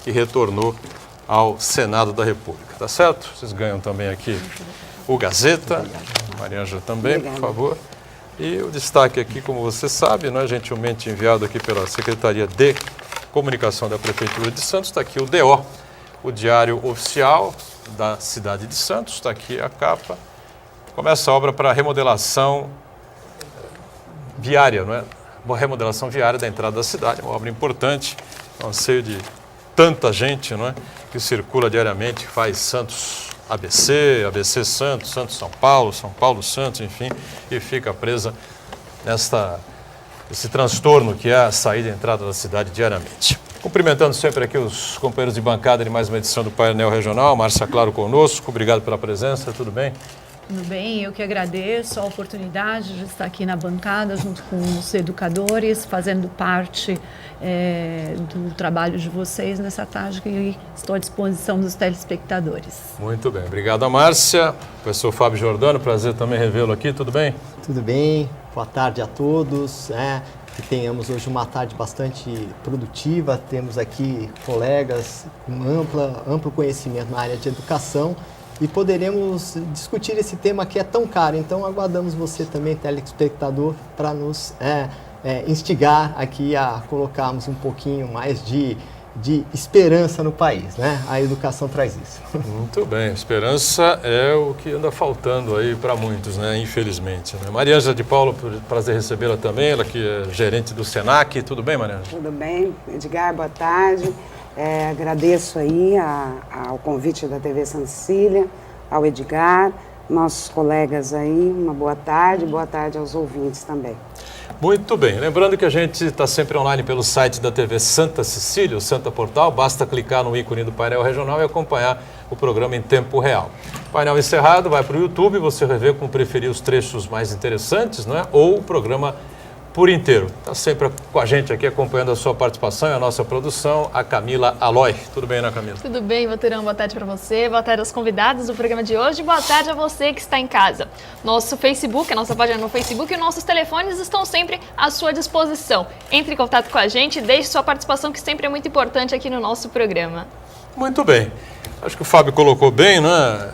e retornou ao Senado da República, tá certo? Vocês ganham também aqui o Gazeta, Mariângela também, por favor. E o destaque aqui, como você sabe, né, gentilmente enviado aqui pela Secretaria de Comunicação da Prefeitura de Santos, está aqui o DO, o Diário Oficial da cidade de Santos, está aqui a capa. Começa a obra para remodelação viária, não é? Uma remodelação viária da entrada da cidade, uma obra importante, um anseio de tanta gente, não é? Que circula diariamente, faz Santos ABC, ABC Santos, Santos São Paulo Santos, enfim, e fica presa esse transtorno que é a saída e a entrada da cidade diariamente. Cumprimentando sempre aqui os companheiros de bancada de mais uma edição do Painel Regional, Márcia Claro conosco, obrigado pela presença, tudo bem? Tudo bem, eu que agradeço a oportunidade de estar aqui na bancada junto com os educadores, fazendo parte do trabalho de vocês nessa tarde que estou à disposição dos telespectadores. Muito bem, obrigado a Márcia. Professor Fábio Giordano, prazer também revê-lo aqui, tudo bem? Tudo bem, boa tarde a todos. Que tenhamos hoje uma tarde bastante produtiva, temos aqui colegas com amplo conhecimento na área de educação e poderemos discutir esse tema que é tão caro. Então, aguardamos você também, telespectador, para nos instigar aqui a colocarmos um pouquinho mais de esperança no país, né? A educação traz isso. Muito bem, esperança é o que anda faltando aí para muitos, né? Infelizmente. Né? Mariângela de Paulo, prazer recebê-la também, ela que é gerente do Senac. Tudo bem, Mariângela? Tudo bem, Edgar, boa tarde. Agradeço aí ao convite da TV Santa Cecília, ao Edgar, nossos colegas aí, uma boa tarde aos ouvintes também. Muito bem, lembrando que a gente está sempre online pelo site da TV Santa Cecília, o Santa Portal, basta clicar no ícone do painel regional e acompanhar o programa em tempo real. Painel encerrado, vai para o YouTube, você vai ver como preferir os trechos mais interessantes, não é? Ou o programa por inteiro. Está sempre com a gente aqui acompanhando a sua participação e a nossa produção, a Camila Aloy. Tudo bem, Ana Camila? Tudo bem, Vaterão. Boa tarde para você, boa tarde aos convidados do programa de hoje, boa tarde a você que está em casa. Nosso Facebook, a nossa página no Facebook e nossos telefones estão sempre à sua disposição. Entre em contato com a gente e deixe sua participação, que sempre é muito importante aqui no nosso programa. Muito bem. Acho que o Fábio colocou bem, né?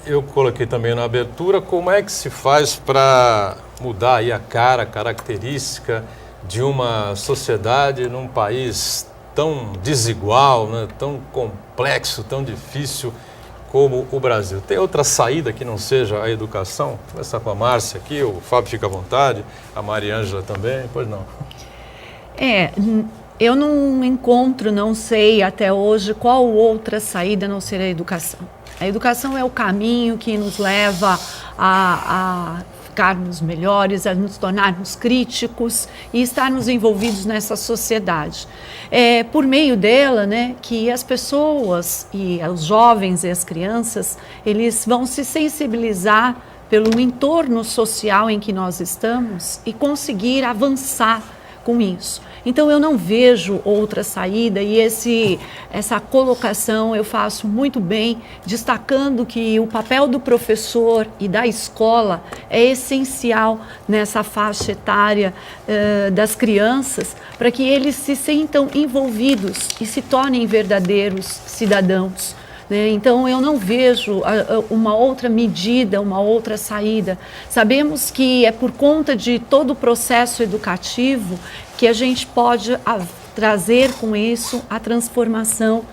Eu coloquei também na abertura como é que se faz para mudar aí a característica de uma sociedade num país tão desigual, né, tão complexo, tão difícil como o Brasil. Tem outra saída que não seja a educação? Vou começar com a Márcia aqui, o Fábio fica à vontade, a Mariângela também, pois não. Eu não encontro, não sei até hoje qual outra saída a não ser a educação. A educação é o caminho que nos leva a ficarmos melhores, a nos tornarmos críticos e estarmos envolvidos nessa sociedade. É por meio dela, né, que as pessoas e os jovens e as crianças, eles vão se sensibilizar pelo entorno social em que nós estamos e conseguir avançar com isso. Então eu não vejo outra saída e essa colocação eu faço muito bem, destacando que o papel do professor e da escola é essencial nessa faixa etária das crianças, para que eles se sintam envolvidos e se tornem verdadeiros cidadãos. Então, eu não vejo uma outra medida, uma outra saída. Sabemos que é por conta de todo o processo educativo que a gente pode trazer com isso a transformação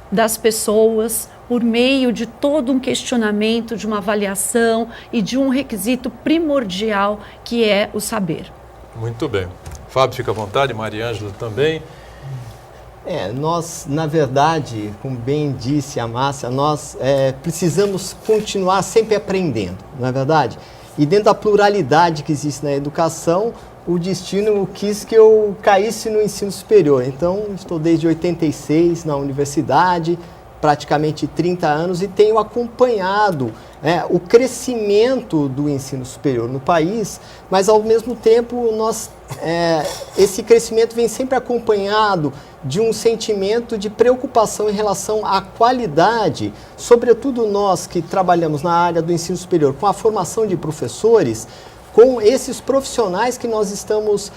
das pessoas por meio de todo um questionamento, de uma avaliação e de um requisito primordial que é o saber. Muito bem. Fábio, fica à vontade, Mariângela também. Nós, na verdade, como bem disse a Márcia, nós precisamos continuar sempre aprendendo, não é verdade? E dentro da pluralidade que existe na educação, o destino quis que eu caísse no ensino superior. Então, estou desde 86 na universidade, praticamente 30 anos, e tenho acompanhado o crescimento do ensino superior no país, mas ao mesmo tempo esse crescimento vem sempre acompanhado de um sentimento de preocupação em relação à qualidade, sobretudo nós que trabalhamos na área do ensino superior, com a formação de professores, com esses profissionais que nós estamos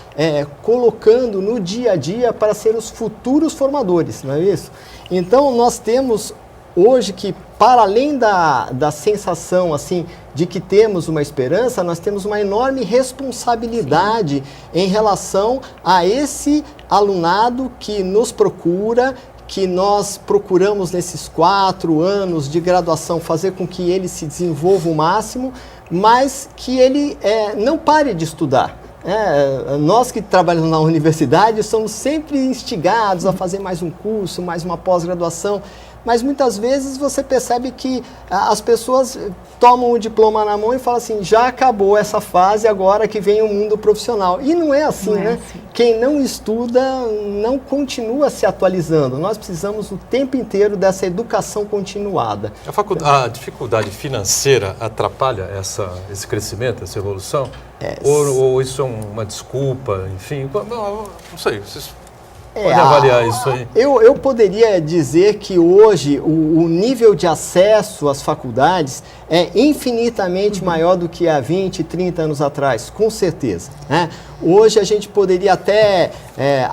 colocando no dia a dia para ser os futuros formadores, não é isso? Então, nós temos hoje que, para além da sensação assim, de que temos uma esperança, nós temos uma enorme responsabilidade em relação a esse alunado que nos procura, que nós procuramos nesses 4 anos de graduação fazer com que ele se desenvolva o máximo, mas que ele não pare de estudar. Nós que trabalhamos na universidade somos sempre instigados a fazer mais um curso, mais uma pós-graduação, mas muitas vezes você percebe que as pessoas tomam o diploma na mão e falam assim, já acabou essa fase, agora que vem o mundo profissional. E não é assim, né? Assim. Quem não estuda não continua se atualizando. Nós precisamos o tempo inteiro dessa educação continuada. A dificuldade financeira atrapalha esse crescimento, essa evolução? Ou isso é uma desculpa, enfim? Não sei, vocês podem avaliar isso aí. Eu poderia dizer que hoje o nível de acesso às faculdades é infinitamente maior do que há 20, 30 anos atrás, com certeza, né? Hoje a gente poderia até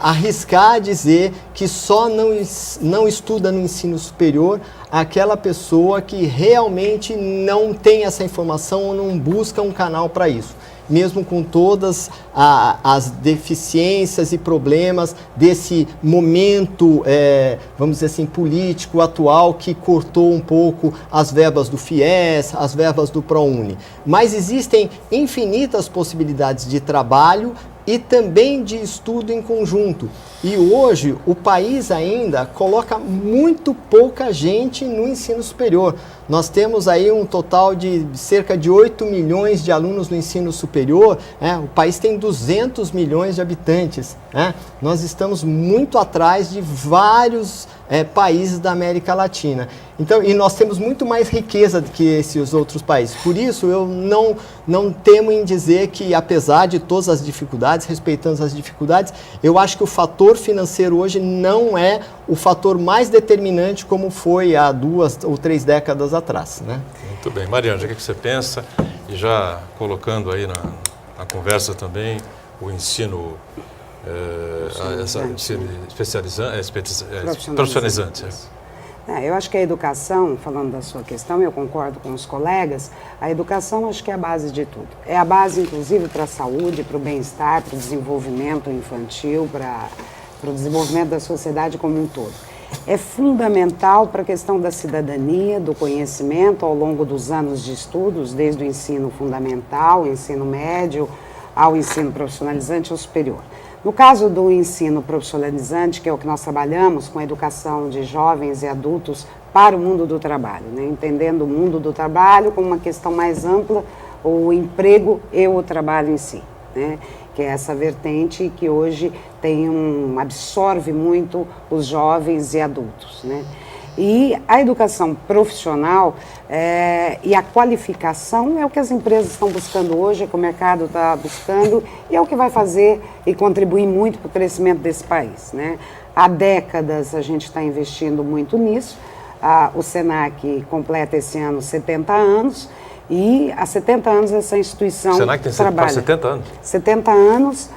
arriscar dizer que só não estuda no ensino superior aquela pessoa que realmente não tem essa informação ou não busca um canal para isso. Mesmo com todas as deficiências e problemas desse momento, vamos dizer assim, político atual, que cortou um pouco as verbas do FIES, as verbas do ProUni. Mas existem infinitas possibilidades de trabalho e também de estudo em conjunto. E hoje o país ainda coloca muito pouca gente no ensino superior. Nós temos aí um total de cerca de 8 milhões de alunos no ensino superior, o país tem 200 milhões de habitantes. Nós estamos muito atrás de vários países da América Latina. Então, e nós temos muito mais riqueza do que esses outros países. Por isso, eu não temo em dizer que, apesar de todas as dificuldades, respeitando as dificuldades, eu acho que o fator financeiro hoje não é o fator mais determinante como foi há 2 ou 3 décadas atrás, né? Muito bem. Mariana, o que você pensa? E já colocando aí na conversa também o ensino profissionalizante. Eu acho que a educação, falando da sua questão, eu concordo com os colegas, a educação acho que é a base de tudo. É a base, inclusive, para a saúde, para o bem-estar, para o desenvolvimento infantil, para o desenvolvimento da sociedade como um todo. É fundamental para a questão da cidadania, do conhecimento ao longo dos anos de estudos, desde o ensino fundamental, ensino médio, ao ensino profissionalizante ou superior. No caso do ensino profissionalizante, que é o que nós trabalhamos com a educação de jovens e adultos para o mundo do trabalho, né? Entendendo o mundo do trabalho como uma questão mais ampla, o emprego e o trabalho em si, né? Que é essa vertente que hoje absorve muito os jovens e adultos, né? E a educação profissional e a qualificação é o que as empresas estão buscando hoje, é o que o mercado está buscando e é o que vai fazer e contribuir muito para o crescimento desse país, né? Há décadas a gente está investindo muito nisso. O SENAC completa esse ano 70 anos e há 70 anos essa instituição SENAC tem trabalha. 70 anos? 70 anos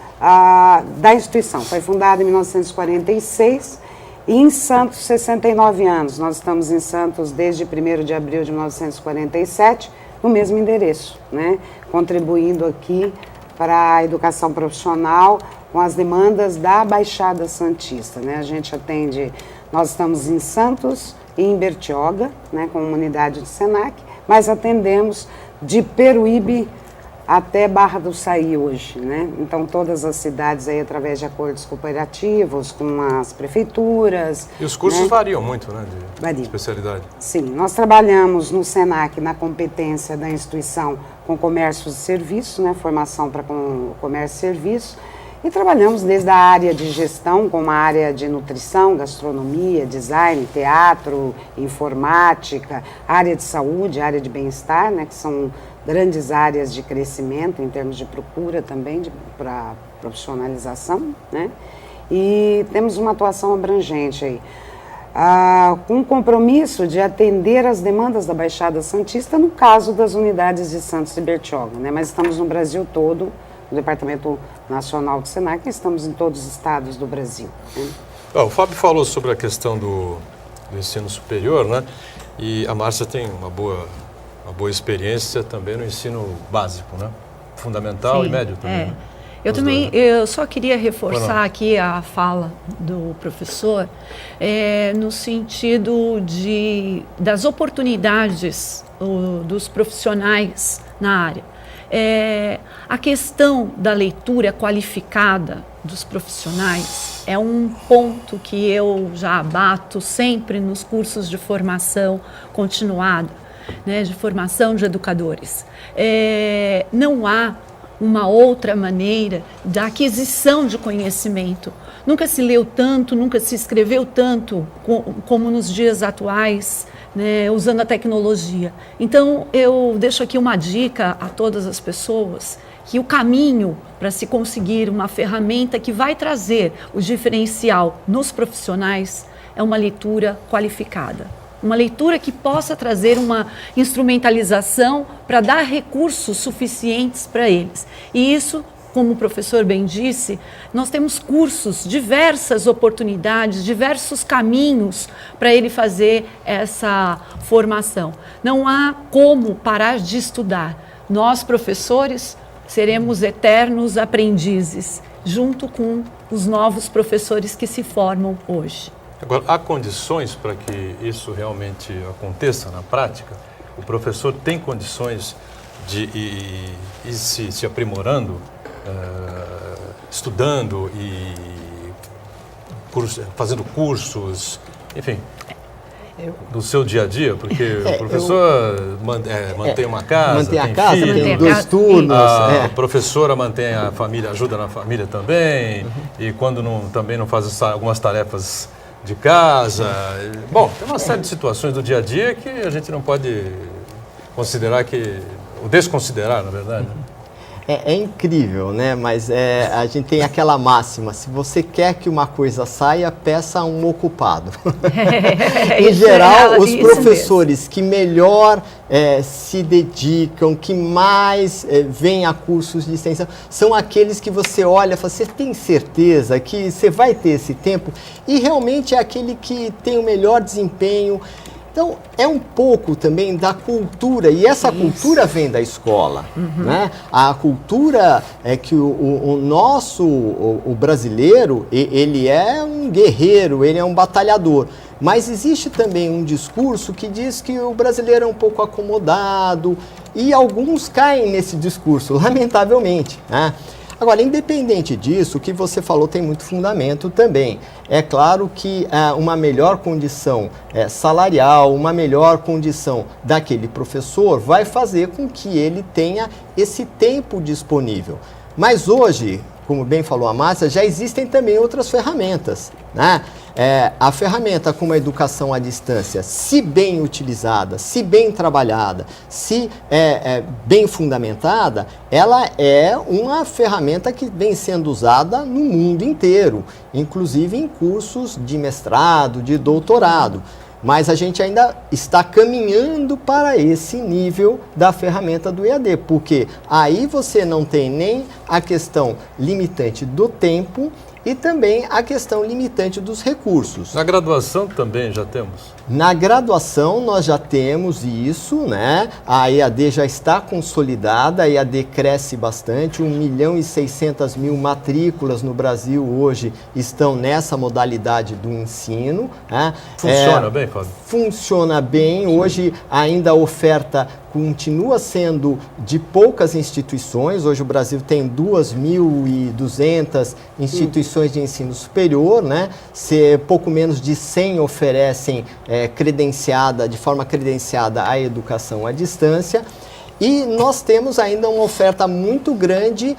da instituição. Foi fundada em 1946. E em Santos, 69 anos. Nós estamos em Santos desde 1º de abril de 1947, no mesmo endereço, né? Contribuindo aqui para a educação profissional com as demandas da Baixada Santista, né? A gente atende, nós estamos em Santos e em Bertioga, né, com uma unidade de SENAC, mas atendemos de Peruíbe até Barra do Saí hoje, né? Então todas as cidades aí através de acordos cooperativos com as prefeituras. E os cursos, né, variam muito, né, Varia. Especialidade. Sim, nós trabalhamos no SENAC na competência da instituição com comércio e serviço, né? Formação para comércio e serviço. E trabalhamos desde a área de gestão, como a área de nutrição, gastronomia, design, teatro, informática, área de saúde, área de bem-estar, né, que são grandes áreas de crescimento em termos de procura também para profissionalização, né? E temos uma atuação abrangente aí. com o compromisso de atender as demandas da Baixada Santista, no caso das unidades de Santos e Bertioga, né? Mas estamos no Brasil todo, no Departamento Nacional do Senac, estamos em todos os estados do Brasil, né? O Fábio falou sobre a questão do ensino superior, né? E a Márcia tem uma boa experiência também no ensino básico, né? Fundamental. Sim, e médio também. Né? Eu só queria reforçar aqui a fala do professor no sentido das oportunidades dos profissionais na área. A questão da leitura qualificada dos profissionais é um ponto que eu já abato sempre nos cursos de formação continuada, né, de formação de educadores. Não há uma outra maneira da aquisição de conhecimento. Nunca se leu tanto, nunca se escreveu tanto como nos dias atuais, né, usando a tecnologia. Então, eu deixo aqui uma dica a todas as pessoas, que o caminho para se conseguir uma ferramenta que vai trazer o diferencial nos profissionais é uma leitura qualificada. Uma leitura que possa trazer uma instrumentalização para dar recursos suficientes para eles. E isso, como o professor bem disse, nós temos cursos, diversas oportunidades, diversos caminhos para ele fazer essa formação. Não há como parar de estudar. Nós, professores, seremos eternos aprendizes, junto com os novos professores que se formam hoje. Agora, há condições para que isso realmente aconteça na prática? O professor tem condições de ir se aprimorando, estudando e fazendo cursos, enfim, no seu dia a dia? Porque o professor mantém uma casa, tem 2 turnos. A professora mantém a família, ajuda na família também, e quando também não faz algumas tarefas de casa. Bom, tem uma série de situações do dia a dia que a gente não pode considerar ou desconsiderar, na verdade. É incrível, né? Mas a gente tem aquela máxima: se você quer que uma coisa saia, peça a um ocupado. Em geral, os professores que melhor se dedicam, que mais vêm a cursos de extensão, são aqueles que você olha e fala: você tem certeza que você vai ter esse tempo? E realmente é aquele que tem o melhor desempenho. Então, é um pouco também da cultura, e essa cultura vem da escola, né? A cultura é que o brasileiro, ele é um guerreiro, ele é um batalhador, mas existe também um discurso que diz que o brasileiro é um pouco acomodado, e alguns caem nesse discurso, lamentavelmente, né? Agora, independente disso, o que você falou tem muito fundamento também. É claro que uma melhor condição salarial, uma melhor condição daquele professor vai fazer com que ele tenha esse tempo disponível. Mas hoje, como bem falou a Márcia, já existem também outras ferramentas, né? A ferramenta como a educação à distância, se bem utilizada, se bem trabalhada, se bem fundamentada, ela é uma ferramenta que vem sendo usada no mundo inteiro, inclusive em cursos de mestrado, de doutorado. Mas a gente ainda está caminhando para esse nível da ferramenta do EAD, porque aí você não tem nem a questão limitante do tempo e também a questão limitante dos recursos. Na graduação também já temos? Na graduação nós já temos isso, né? A EAD já está consolidada, a EAD cresce bastante, 1.600.000 matrículas no Brasil hoje estão nessa modalidade do ensino, né? Funciona bem, Fábio? Funciona bem, hoje ainda a oferta continua sendo de poucas instituições. Hoje o Brasil tem 2.200 instituições de ensino superior, né? Pouco menos de 100 oferecem de forma credenciada a educação à distância. E nós temos ainda uma oferta muito grande,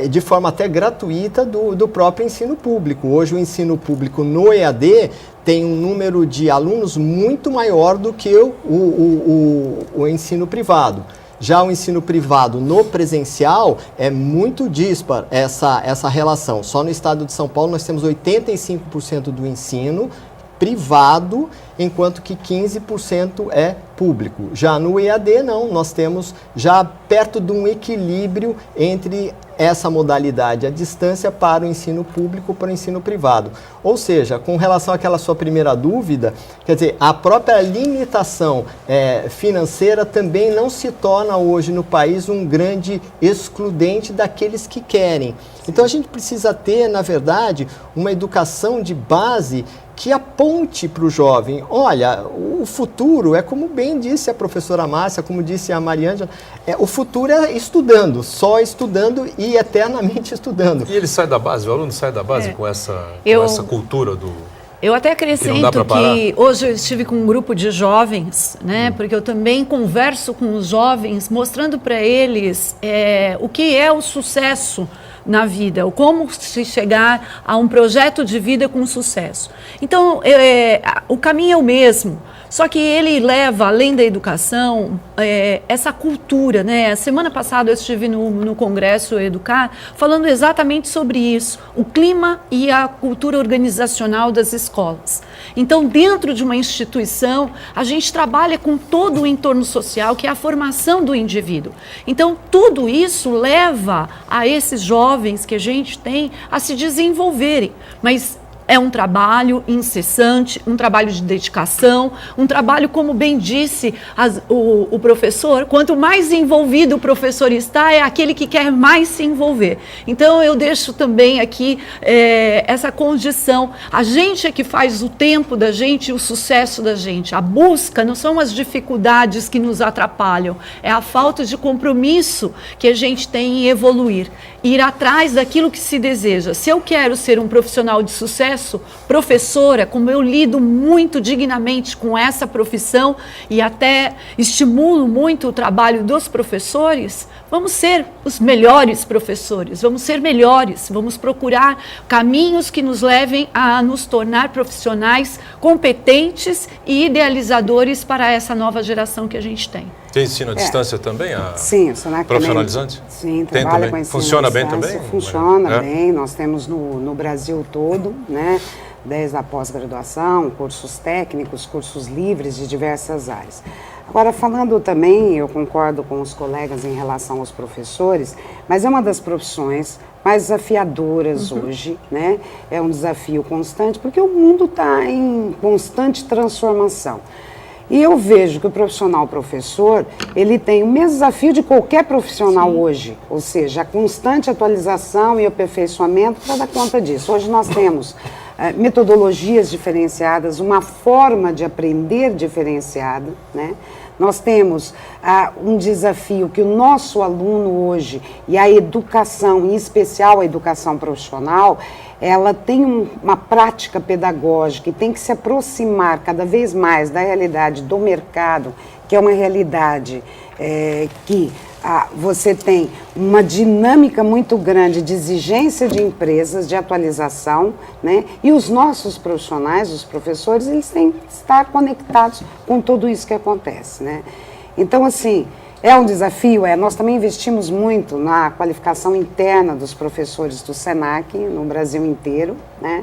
de forma até gratuita, do próprio ensino público. Hoje o ensino público no EAD tem um número de alunos muito maior do que o ensino privado. Já o ensino privado no presencial é muito dispar essa relação. Só no estado de São Paulo nós temos 85% do ensino privado, enquanto que 15% é público. Já no EAD, não, nós temos já perto de um equilíbrio entre essa modalidade à distância para o ensino público, para o ensino privado. Ou seja, com relação àquela sua primeira dúvida, quer dizer, a própria limitação financeira também não se torna hoje no país um grande excludente daqueles que querem. Então a gente precisa ter, na verdade, uma educação de base que aponte para o jovem, olha, o futuro é como bem disse a professora Márcia, como disse a Mariângela, o futuro é estudando, só estudando e eternamente estudando. E ele sai da base, o aluno sai da base com essa cultura do... Eu até acrescento que hoje eu estive com um grupo de jovens, né? Porque eu também converso com os jovens, mostrando para eles o que é o sucesso na vida, ou como se chegar a um projeto de vida com sucesso. Então, o caminho é o mesmo, só que ele leva, além da educação, essa cultura, né? A semana passada eu estive no Congresso Educar, falando exatamente sobre isso, o clima e a cultura organizacional das escolas. Então, dentro de uma instituição, a gente trabalha com todo o entorno social, que é a formação do indivíduo. Então, tudo isso leva a esses jovens que a gente tem a se desenvolverem, mas é um trabalho incessante, um trabalho de dedicação, um trabalho, como bem disse o professor, quanto mais envolvido o professor está, é aquele que quer mais se envolver. Então, eu deixo também aqui essa condição. A gente é que faz o tempo da gente e o sucesso da gente. A busca não são as dificuldades que nos atrapalham, é a falta de compromisso que a gente tem em evoluir, ir atrás daquilo que se deseja. Se eu quero ser um profissional de sucesso, professora, como eu lido muito dignamente com essa profissão e até estimulo muito o trabalho dos professores, vamos ser os melhores professores, vamos ser melhores, vamos procurar caminhos que nos levem a nos tornar profissionais competentes e idealizadores para essa nova geração que a gente tem. Tem ensino à distância também? Sim, o Senac profissionalizante? Também, sim, tem trabalha também. com ensino Funciona à distância. Bem também? Funciona bem, nós temos no Brasil todo, né, desde a pós-graduação, cursos técnicos, cursos livres de diversas áreas. Agora, falando também, eu concordo com os colegas em relação aos professores, mas é uma das profissões mais desafiadoras hoje, né? É um desafio constante, porque o mundo está em constante transformação. E eu vejo que o professor, ele tem o mesmo desafio de qualquer profissional hoje, ou seja, a constante atualização e aperfeiçoamento para dar conta disso. Hoje nós temos metodologias diferenciadas, uma forma de aprender diferenciada, né? Nós temos um desafio que o nosso aluno hoje, e a educação, em especial a educação profissional, ela tem uma prática pedagógica e tem que se aproximar cada vez mais da realidade do mercado, que é uma realidade que você tem uma dinâmica muito grande de exigência de empresas, de atualização, né? E os nossos profissionais, os professores, eles têm que estar conectados com tudo isso que acontece, né? Então, assim, é um desafio, nós também investimos muito na qualificação interna dos professores do Senac, no Brasil inteiro, né?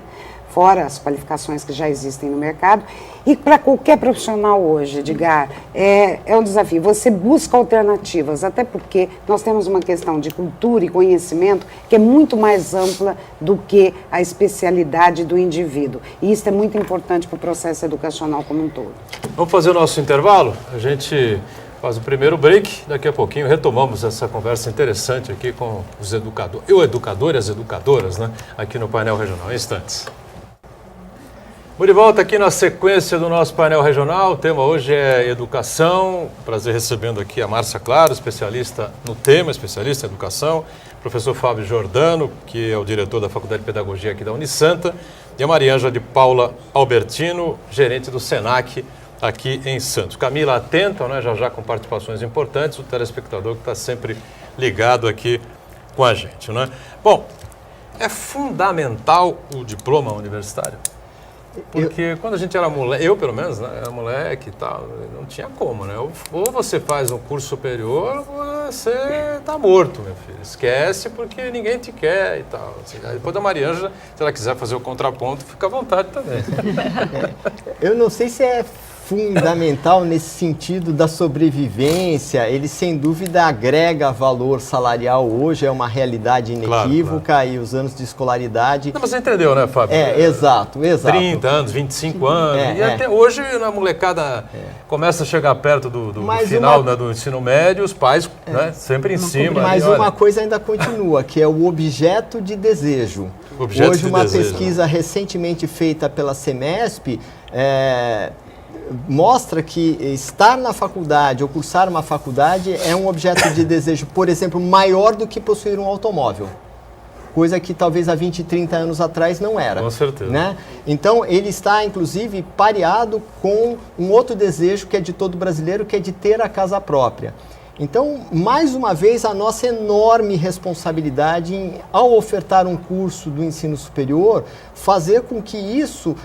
Fora as qualificações que já existem no mercado. E para qualquer profissional hoje, Edgar, é um desafio. Você busca alternativas, até porque nós temos uma questão de cultura e conhecimento que é muito mais ampla do que a especialidade do indivíduo. E isso é muito importante para o processo educacional como um todo. Vamos fazer o nosso intervalo? A gente faz o primeiro break, daqui a pouquinho retomamos essa conversa interessante aqui com os educadores, o educador e as educadoras, né? Aqui no painel regional, em instantes. De volta aqui na sequência do nosso painel regional, o tema hoje é educação. Prazer recebendo aqui a Márcia Claro, especialista no tema, especialista em educação, professor Fábio Giordano, que é o diretor da Faculdade de Pedagogia aqui da Unisanta, e a Mariângela de Paula Albertino, gerente do Senac aqui em Santos. Camila atenta, né, já com participações importantes, o telespectador que está sempre ligado aqui com a gente, né? Bom, é fundamental o diploma universitário? Porque quando a gente era moleque, eu pelo menos, né, era moleque e tal, não tinha como, né? Ou você faz um curso superior, ou você tá morto, meu filho. Esquece porque ninguém te quer e tal. Assim, aí depois da Mariângela, se ela quiser fazer o contraponto, fica à vontade também. Eu não sei se é fundamental nesse sentido da sobrevivência. Ele, sem dúvida, agrega valor salarial hoje, é uma realidade inequívoca, claro. E os anos de escolaridade... Não, mas você entendeu, né, Fábio? Exato. 30 anos, 25 anos, e até hoje a molecada começa a chegar perto do final do ensino médio, os pais sempre em cima. Mas uma coisa ainda continua, que é o objeto de desejo. Hoje, uma pesquisa recentemente feita pela Semesp mostra que estar na faculdade ou cursar uma faculdade é um objeto de desejo, por exemplo, maior do que possuir um automóvel. Coisa que talvez há 20, 30 anos atrás não era. Com certeza. Né? Então, ele está, inclusive, pareado com um outro desejo que é de todo brasileiro, que é de ter a casa própria. Então, mais uma vez, a nossa enorme responsabilidade ao ofertar um curso do ensino superior, fazer com que isso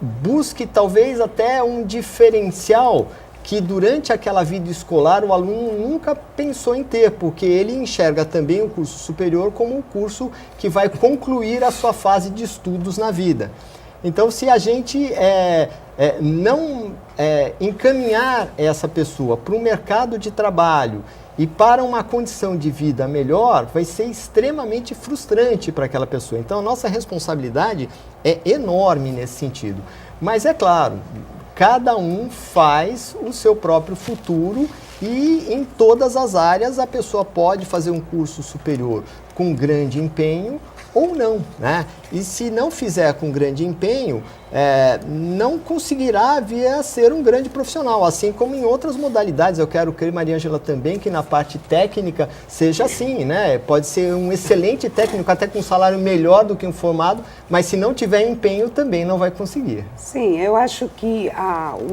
busque talvez até um diferencial que durante aquela vida escolar o aluno nunca pensou em ter, porque ele enxerga também o curso superior como um curso que vai concluir a sua fase de estudos na vida. Então, se a gente não encaminhar essa pessoa para o mercado de trabalho e para uma condição de vida melhor, vai ser extremamente frustrante para aquela pessoa. Então, a nossa responsabilidade é enorme nesse sentido. Mas, é claro, cada um faz o seu próprio futuro e em todas as áreas a pessoa pode fazer um curso superior com grande empenho ou não, né? E se não fizer com grande empenho, não conseguirá vir a ser um grande profissional, assim como em outras modalidades. Eu quero crer, Mariângela, também que na parte técnica seja assim, né? Pode ser um excelente técnico, até com um salário melhor do que um formado, mas se não tiver empenho também não vai conseguir. Sim, eu acho que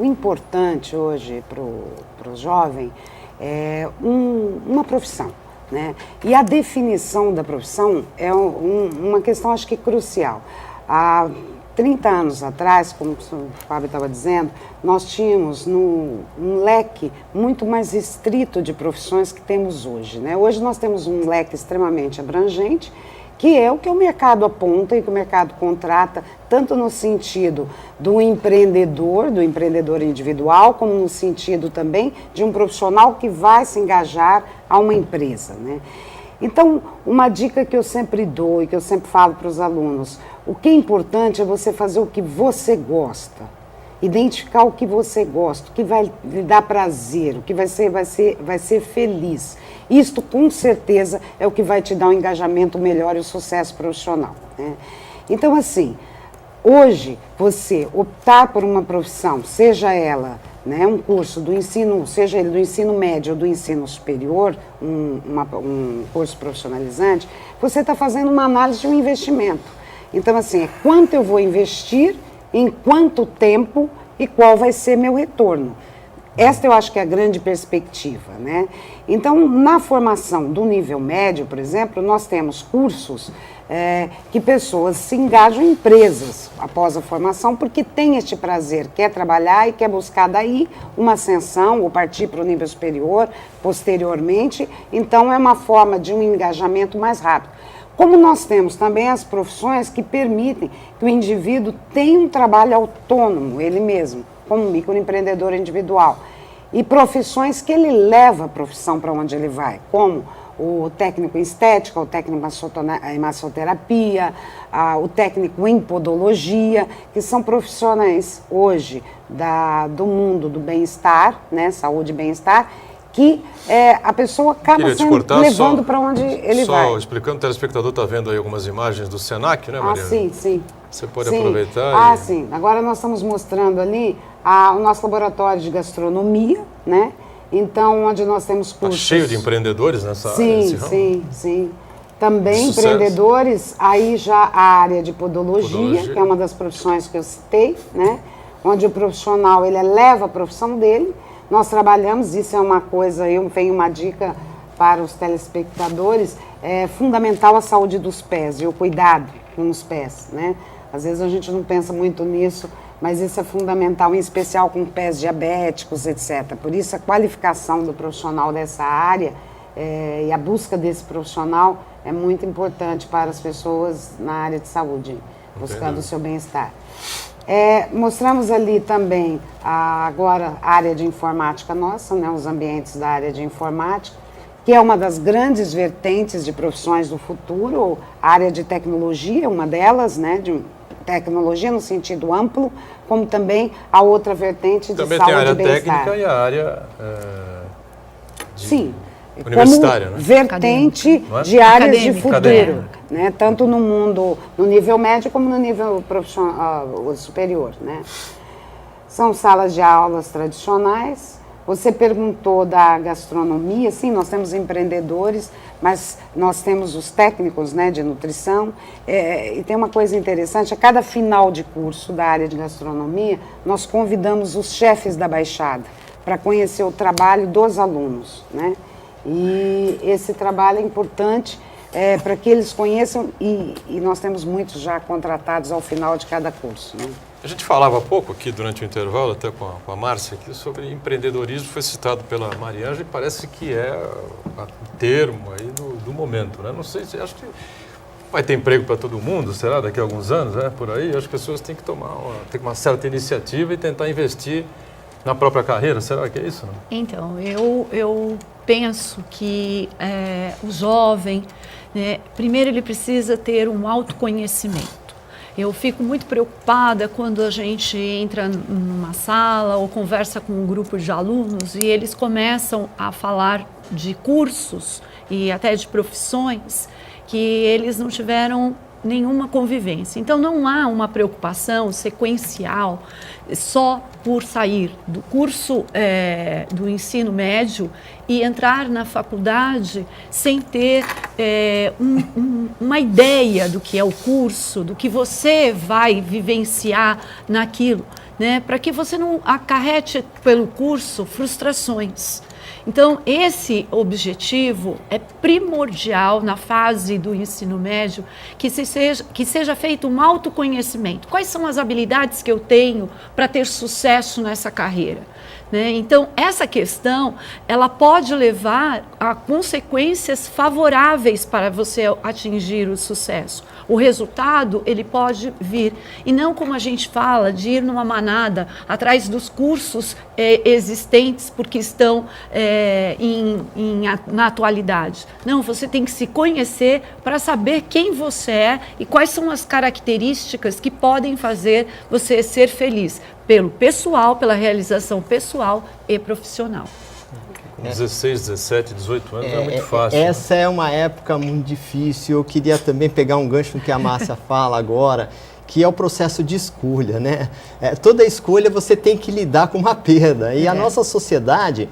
o importante hoje para o jovem é uma profissão. Né? E a definição da profissão é uma questão, acho que, crucial. Há 30 anos atrás, como o Fábio estava dizendo, nós tínhamos um leque muito mais restrito de profissões que temos hoje. Né? Hoje nós temos um leque extremamente abrangente, que é o que o mercado aponta e que o mercado contrata, tanto no sentido do empreendedor individual, como no sentido também de um profissional que vai se engajar a uma empresa, né? Então, uma dica que eu sempre dou e que eu sempre falo para os alunos, o que é importante é você fazer o que você gosta, identificar o que você gosta, o que vai lhe dar prazer, o que vai ser feliz. Isto, com certeza, é o que vai te dar um engajamento melhor e o sucesso profissional, né? Então, assim, hoje, você optar por uma profissão, seja ela, né, um curso do ensino, seja ele do ensino médio ou do ensino superior, um curso profissionalizante, você está fazendo uma análise de um investimento. Então, assim, quanto eu vou investir, em quanto tempo e qual vai ser meu retorno. Esta eu acho que é a grande perspectiva, né? Então, na formação do nível médio, por exemplo, nós temos cursos que pessoas se engajam em empresas após a formação porque tem este prazer, quer trabalhar e quer buscar daí uma ascensão ou partir para o nível superior posteriormente. Então, é uma forma de um engajamento mais rápido. Como nós temos também as profissões que permitem que o indivíduo tenha um trabalho autônomo, ele mesmo, como microempreendedor individual. E profissões que ele leva a profissão para onde ele vai, como o técnico em estética, o técnico em massoterapia, o técnico em podologia, que são profissionais hoje do mundo do bem-estar, né, saúde e bem-estar, que a pessoa acaba levando para onde ele vai. Só explicando, o telespectador está vendo aí algumas imagens do Senac, né, Mariana? Sim. Você pode aproveitar. Sim. Agora nós estamos mostrando ali o nosso laboratório de gastronomia, né? Então, onde nós temos cursos... Está cheio de empreendedores nessa área? Sim. Também empreendedores, aí já a área de podologia, que é uma das profissões que eu citei, né? Onde o profissional, ele eleva a profissão dele. Nós trabalhamos, isso é uma coisa, eu tenho uma dica para os telespectadores, é fundamental a saúde dos pés e o cuidado com os pés, né? Às vezes a gente não pensa muito nisso, mas isso é fundamental, em especial com pés diabéticos, etc. Por isso, a qualificação do profissional dessa área e a busca desse profissional é muito importante para as pessoas na área de saúde, buscando o seu bem-estar. Mostramos ali também agora a área de informática nossa, né, os ambientes da área de informática, que é uma das grandes vertentes de profissões do futuro, a área de tecnologia, uma delas, né, de tecnologia no sentido amplo, como também a outra vertente de também saúde tem a área e bem-estar. técnica e a área Sim, universitária, como né? vertente Não é? de áreas de Acadêmica. futuro, Acadêmica. né? Tanto no mundo, no nível médio como no nível profissional, superior, né? São salas de aulas tradicionais. Você perguntou da gastronomia, sim, nós temos empreendedores, mas nós temos os técnicos, né, de nutrição, e tem uma coisa interessante, a cada final de curso da área de gastronomia, nós convidamos os chefes da Baixada para conhecer o trabalho dos alunos, né? E esse trabalho é importante para que eles conheçam, e nós temos muitos já contratados ao final de cada curso, né? A gente falava há pouco aqui durante o intervalo, até com a Márcia, aqui, sobre empreendedorismo, foi citado pela Mariângela e parece que é o termo aí do momento, né? Não sei se, acho que vai ter emprego para todo mundo, será, daqui a alguns anos, né? Por aí, as pessoas têm que tomar uma certa iniciativa e tentar investir na própria carreira, será que é isso? Não? Então, eu penso que o jovem, né, primeiro ele precisa ter um autoconhecimento. Eu fico muito preocupada quando a gente entra numa sala ou conversa com um grupo de alunos e eles começam a falar de cursos e até de profissões que eles não tiveram nenhuma convivência. Então, não há uma preocupação sequencial só por sair do curso do ensino médio e entrar na faculdade sem ter uma ideia do que é o curso, do que você vai vivenciar naquilo, né? Para que você não acarrete pelo curso frustrações. Então, esse objetivo é primordial na fase do ensino médio, que seja feito um autoconhecimento. Quais são as habilidades que eu tenho para ter sucesso nessa carreira? Né? Então, essa questão, ela pode levar a consequências favoráveis para você atingir o sucesso. O resultado, ele pode vir. E não como a gente fala, de ir numa manada atrás dos cursos existentes porque estão na atualidade. Não, você tem que se conhecer para saber quem você é e quais são as características que podem fazer você ser feliz. Pelo pessoal, pela realização pessoal e profissional. Com 16, 17, 18 anos é muito fácil. Essa é uma época muito difícil. Eu queria também pegar um gancho no que a Márcia fala agora, que é o processo de escolha, né? Toda escolha você tem que lidar com uma perda. E a nossa sociedade,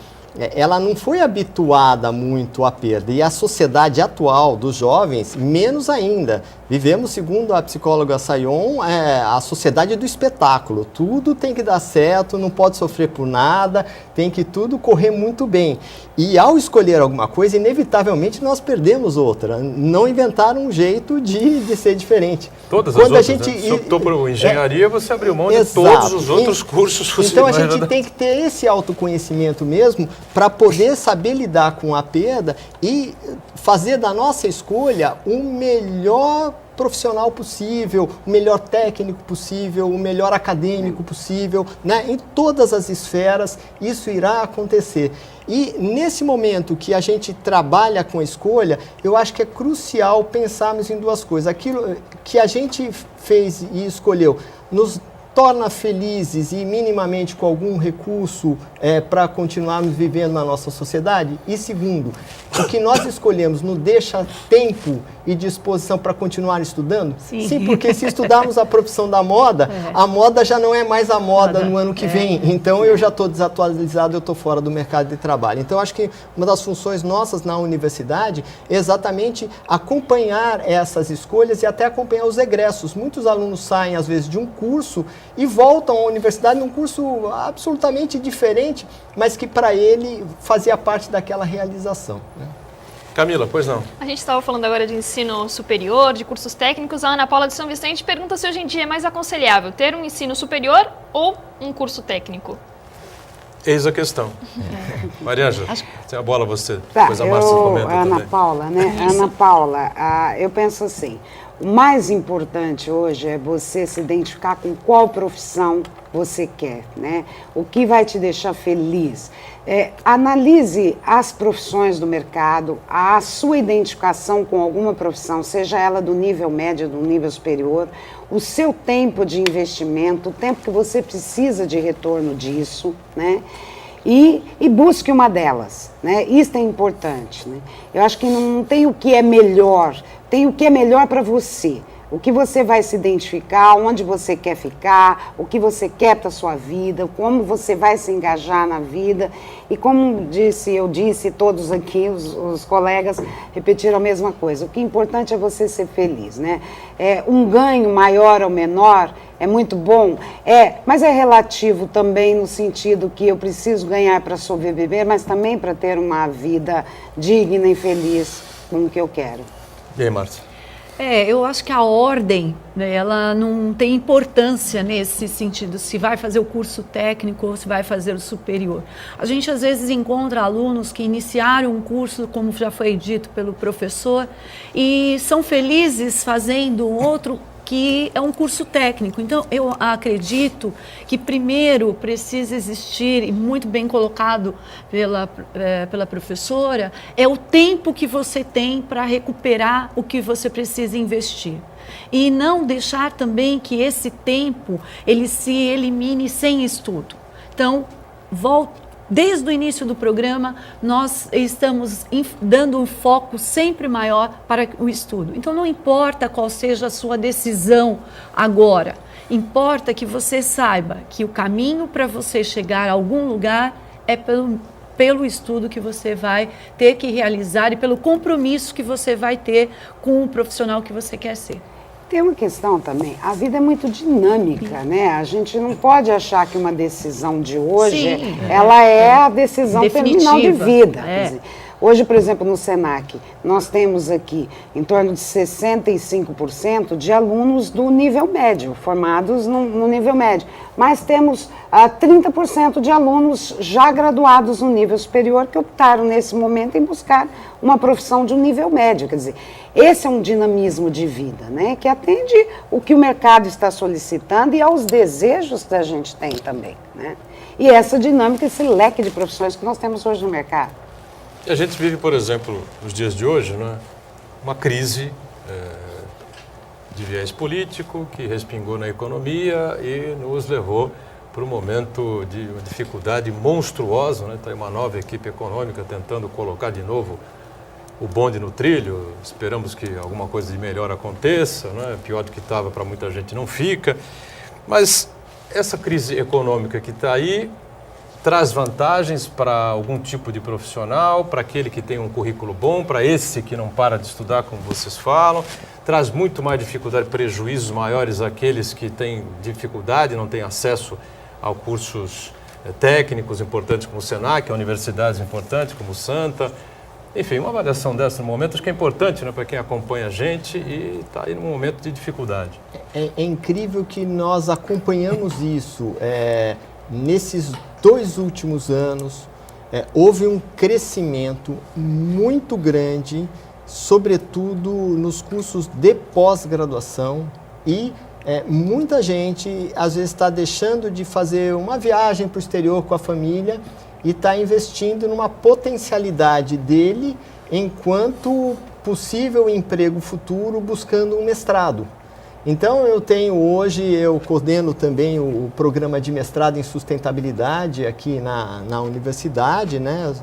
ela não foi habituada muito à perda. E a sociedade atual dos jovens, menos ainda. Vivemos, segundo a psicóloga Sayon, a sociedade do espetáculo. Tudo tem que dar certo, não pode sofrer por nada, tem que tudo correr muito bem. E ao escolher alguma coisa, inevitavelmente nós perdemos outra. Não inventaram um jeito de ser diferente. Todas as outras, né? Se optou por engenharia, você abriu mão de todos os outros cursos possíveis. Então a gente tem que ter esse autoconhecimento mesmo para poder saber lidar com a perda e fazer da nossa escolha o melhor profissional possível, o melhor técnico possível, o melhor acadêmico possível, né? Em todas as esferas isso irá acontecer. E nesse momento que a gente trabalha com a escolha, eu acho que é crucial pensarmos em duas coisas. Aquilo que a gente fez e escolheu nos torna felizes e minimamente com algum recurso para continuarmos vivendo na nossa sociedade. E segundo, o que nós escolhemos nos deixa tempo e disposição para continuar estudando? Sim, porque se estudarmos a profissão da moda, a moda já não é mais a moda no ano que vem. Então eu já estou desatualizado, eu estou fora do mercado de trabalho. Então acho que uma das funções nossas na universidade é exatamente acompanhar essas escolhas e até acompanhar os egressos. Muitos alunos saem às vezes de um curso e voltam à universidade num curso absolutamente diferente, mas que para ele fazia parte daquela realização, né? Camila, pois não? A gente estava falando agora de ensino superior, de cursos técnicos. A Ana Paula de São Vicente pergunta se hoje em dia é mais aconselhável ter um ensino superior ou um curso técnico. Eis a questão. Mariângela. Tem a bola você, Tá, depois a Márcia comenta Ana também. Paula, né? Ana Paula, eu penso assim, o mais importante hoje é você se identificar com qual profissão você quer, né? O que vai te deixar feliz. Analise as profissões do mercado, a sua identificação com alguma profissão, seja ela do nível médio, do nível superior, o seu tempo de investimento, o tempo que você precisa de retorno disso, né? E busque uma delas, né? Isso é importante, né? Eu acho que não tem o que é melhor, tem o que é melhor para você. O que você vai se identificar, onde você quer ficar, o que você quer para a sua vida, como você vai se engajar na vida. E como eu disse, todos aqui, os colegas repetiram a mesma coisa. O que é importante é você ser feliz, né? Um ganho maior ou menor é muito bom, mas é relativo também no sentido que eu preciso ganhar para sobreviver, mas também para ter uma vida digna e feliz com o que eu quero. E aí, Márcia? Eu acho que a ordem, né, ela não tem importância nesse sentido, se vai fazer o curso técnico ou se vai fazer o superior. A gente às vezes encontra alunos que iniciaram um curso, como já foi dito pelo professor, e são felizes fazendo outro que é um curso técnico. Então, eu acredito que primeiro precisa existir, e muito bem colocado pela professora, é o tempo que você tem para recuperar o que você precisa investir. E não deixar também que esse tempo ele se elimine sem estudo. Então, desde o início do programa, nós estamos dando um foco sempre maior para o estudo. Então, não importa qual seja a sua decisão agora, importa que você saiba que o caminho para você chegar a algum lugar é pelo estudo que você vai ter que realizar e pelo compromisso que você vai ter com o profissional que você quer ser. Tem uma questão também, a vida é muito dinâmica, né? A gente não pode achar que uma decisão de hoje, ela é a decisão terminal de vida. Quer dizer, hoje, por exemplo, no SENAC, nós temos aqui em torno de 65% de alunos do nível médio, formados no nível médio, mas temos 30% de alunos já graduados no nível superior que optaram nesse momento em buscar uma profissão de um nível médio, quer dizer, esse é um dinamismo de vida, né, que atende o que o mercado está solicitando e aos desejos que a gente tem também, né? E essa dinâmica, esse leque de profissões que nós temos hoje no mercado. A gente vive, por exemplo, nos dias de hoje, né, uma crise de viés político que respingou na economia e nos levou para um momento de uma dificuldade monstruosa, né? Está aí uma nova equipe econômica tentando colocar de novo o bonde no trilho. Esperamos que alguma coisa de melhor aconteça, né? Pior do que estava para muita gente não fica. Mas essa crise econômica que está aí traz vantagens para algum tipo de profissional, para aquele que tem um currículo bom, para esse que não para de estudar, como vocês falam, traz muito mais dificuldade, prejuízos maiores àqueles que têm dificuldade, não têm acesso a cursos técnicos importantes como o SENAC, a universidades importantes como o Santa. Enfim, uma avaliação dessa no momento acho que é importante, né, para quem acompanha a gente e está aí num momento de dificuldade. É incrível que nós acompanhamos isso. Nesses 2 últimos anos, houve um crescimento muito grande, sobretudo nos cursos de pós-graduação, e muita gente, às vezes, está deixando de fazer uma viagem para o exterior com a família e está investindo numa potencialidade dele enquanto possível emprego futuro, buscando um mestrado. Então, eu coordeno também o programa de mestrado em sustentabilidade aqui na universidade, né?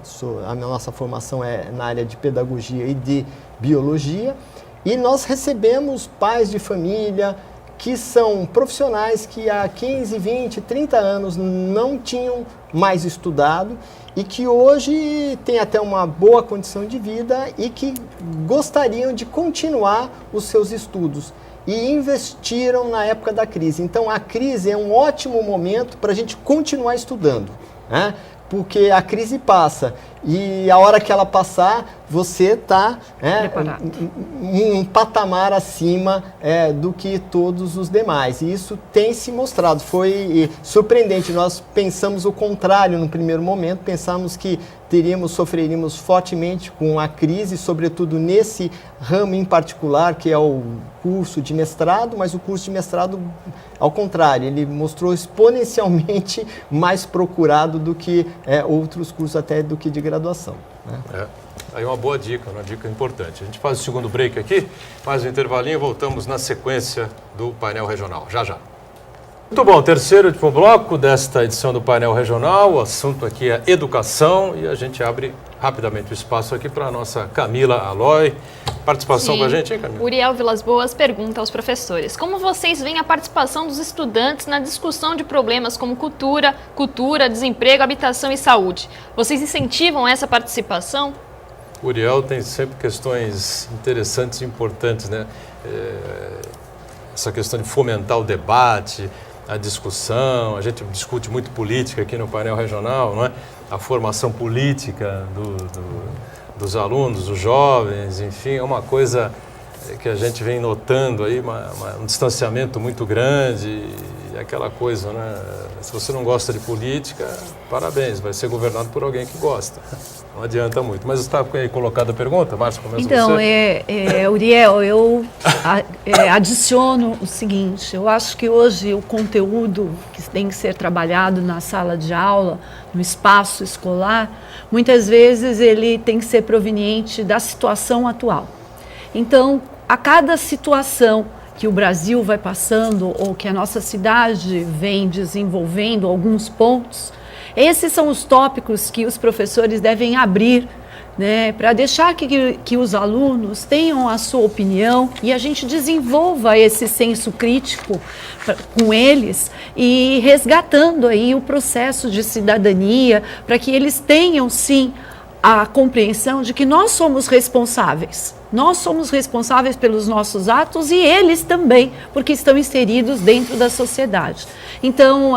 A nossa formação é na área de pedagogia e de biologia, e nós recebemos pais de família que são profissionais que há 15, 20, 30 anos não tinham mais estudado e que hoje têm até uma boa condição de vida e que gostariam de continuar os seus estudos e investiram na época da crise. Então, a crise é um ótimo momento para a gente continuar estudando, né? Porque a crise passa e a hora que ela passar, você está um patamar acima do que todos os demais. E isso tem se mostrado. Foi surpreendente. Nós pensamos o contrário no primeiro momento, pensamos que sofreríamos fortemente com a crise, sobretudo nesse ramo em particular, que é o curso de mestrado, mas o curso de mestrado, ao contrário, ele mostrou exponencialmente mais procurado do que outros cursos, até do que de graduação. Né? Aí uma boa dica, uma dica importante. A gente faz o segundo break aqui, faz um intervalinho e voltamos na sequência do painel regional. Já, já. Muito bom, terceiro e último bloco desta edição do painel regional. O assunto aqui é educação e a gente abre rapidamente o espaço aqui para a nossa Camila Aloy. Participação com a gente, hein, Camila? Uriel Vilas Boas pergunta aos professores: como vocês veem a participação dos estudantes na discussão de problemas como cultura, desemprego, habitação e saúde? Vocês incentivam essa participação? Uriel tem sempre questões interessantes e importantes, né? Essa questão de fomentar o debate, a discussão, a gente discute muito política aqui no painel regional, não é? A formação política dos alunos, dos jovens, enfim, é uma coisa que a gente vem notando aí, um distanciamento muito grande, e aquela coisa, né? Se você não gosta de política, parabéns, vai ser governado por alguém que gosta. Não adianta muito. Mas está aí colocada a pergunta, Márcia, começa você. Então, Uriel, eu adiciono o seguinte: eu acho que hoje o conteúdo que tem que ser trabalhado na sala de aula, no espaço escolar, muitas vezes ele tem que ser proveniente da situação atual. Então, a cada situação que o Brasil vai passando ou que a nossa cidade vem desenvolvendo alguns pontos, esses são os tópicos que os professores devem abrir, né, para deixar que os alunos tenham a sua opinião e a gente desenvolva esse senso crítico com eles e resgatando aí o processo de cidadania para que eles tenham, sim, a compreensão de que nós somos responsáveis. Nós somos responsáveis pelos nossos atos e eles também, porque estão inseridos dentro da sociedade. Então,